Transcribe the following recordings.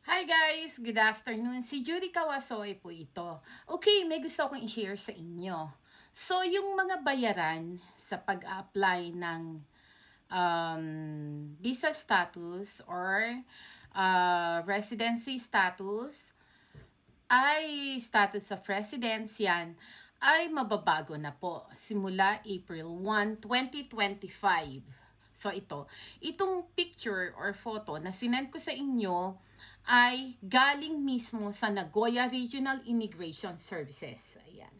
Hi guys! Good afternoon. Si Judy Kawasoy po ito. Okay, may gusto akong i-share sa inyo. So, yung mga bayaran sa pag-apply ng visa status or residency status ay status of residence yan ay mababago na po simula April 1, 2025. So itong picture or photo na sinend ko sa inyo ay galing mismo sa Nagoya Regional Immigration Services. Ayan.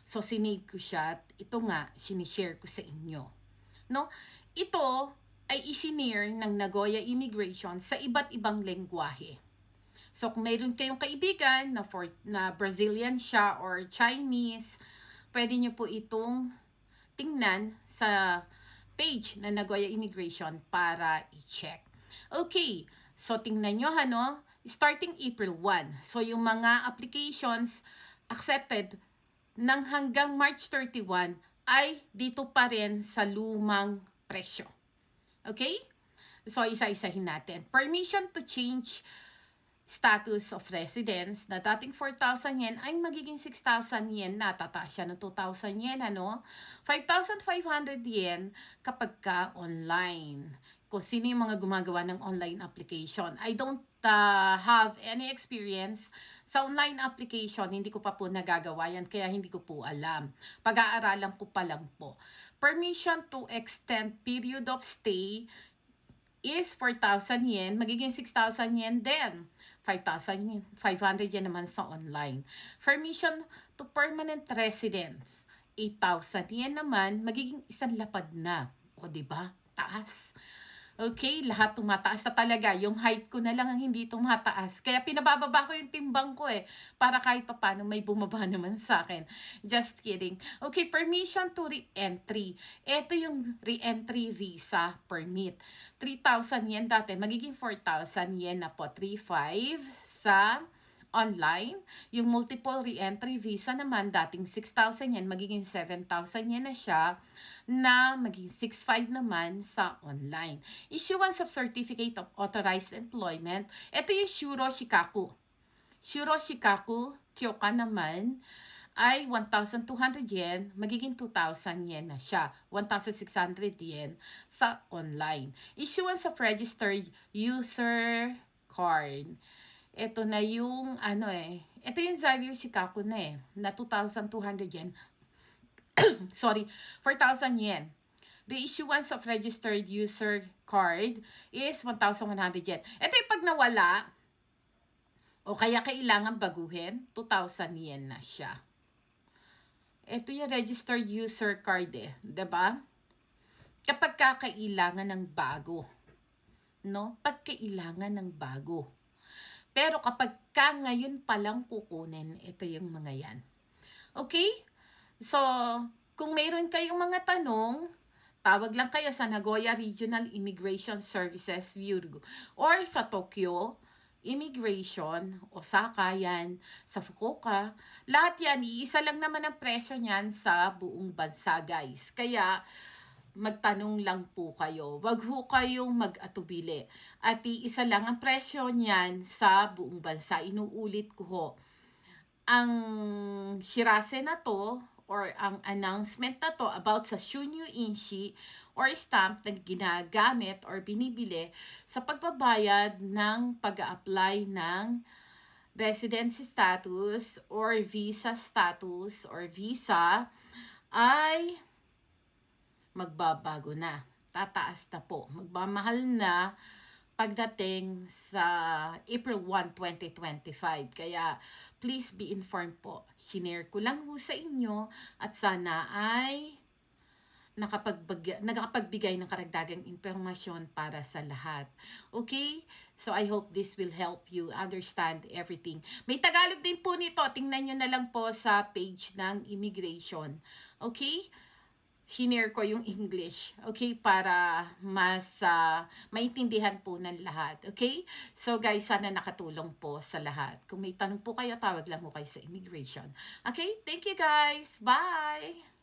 So sinave ko siya at ito nga sinishare ko sa inyo. No? Ito ay isinare ng Nagoya Immigration sa iba't ibang lengguwahe. So, kung mayroon kayong kaibigan na Brazilian siya or Chinese, pwede nyo po itong tingnan sa page na Nagoya Immigration para i-check. Okay, so tingnan nyo starting April 1. So, yung mga applications accepted ng hanggang March 31 ay dito pa rin sa lumang presyo. Okay? So, isa-isahin natin. Permission to change status of residence na dating 4,000 yen ay magiging 6,000 yen na. Tataas siya ng 2,000 yen, 5,500 yen kapag ka online. Kung sino yung mga gumagawa ng online application. I don't have any experience sa online application. Hindi ko pa po nagagawa yan, kaya hindi ko po alam. Pag-aaralan ko pa lang po. Permission to extend period of stay is 4,000 yen, magiging 6,000 yen din. 5,000 yen, 500 yen naman sa online. Permission to permanent residence, 8,000 yen naman, magiging isang lapad na. O, diba? Taas. Okay, lahat tumataas na talaga. Yung height ko na lang ang hindi tumataas. Kaya pinabababa ko yung timbang ko para kahit papano may bumaba naman sa akin. Just kidding. Okay, permission to re-entry. Ito yung re-entry visa permit. 3,000 yen dati. Magiging 4,000 yen na po. 3,500 sa online. Yung multiple re-entry visa naman, dating 6,000 yen, magiging 7,000 yen na siya, na magiging 6,500 naman sa online. Issuance of Certificate of Authorized Employment, ito yung Shuro Shikaku. Shuro Shikaku Kyokan naman, ay 1,200 yen, magiging 2,000 yen na siya. 1,600 yen sa online. Issuance of Registered User Card. Ito na yung, ito yung Xavier Shikaku na 2,200 yen. Sorry, 4,000 yen. The issuance of registered user card is 1,100 yen. Ito yung pag nawala, o kaya kailangan baguhin, 2,000 yen na siya. Ito yung registered user card diba? Kapag kakailangan ng bago, no? Pagkailangan ng bago. Pero kapag ka ngayon palang kukunin, ito yung mga yan. Okay? So, kung mayroon kayong mga tanong, tawag lang kayo sa Nagoya Regional Immigration Services Bureau or sa Tokyo Immigration, Osaka yan, sa Fukuoka. Lahat yan, iisa lang naman ang presyo niyan sa buong bansa, guys. Kaya, magtanong lang po kayo. Wag ho kayong mag-atubili. At iisa lang ang presyo niyan sa buong bansa. Inuulit ko ho. Ang shirase na to or ang announcement na to about sa Shunyu Inshi or stamp na ginagamit or binibili sa pagbabayad ng pag-a-apply ng residency status or visa status or visa ay magbabago na. Tataas na po. Magmamahal na pagdating sa April 1, 2025. Kaya, please be informed po. Shinare ko lang po sa inyo at sana ay nakapagbigay ng karagdagang impormasyon para sa lahat. Okay? So, I hope this will help you understand everything. May Tagalog din po nito. Tingnan nyo na lang po sa page ng immigration. Okay? Shinare ko yung English, okay, para mas maintindihan po ng lahat, okay? So guys, sana nakatulong po sa lahat. Kung may tanong po kayo, tawag lang po kayo sa immigration. Okay, thank you guys. Bye!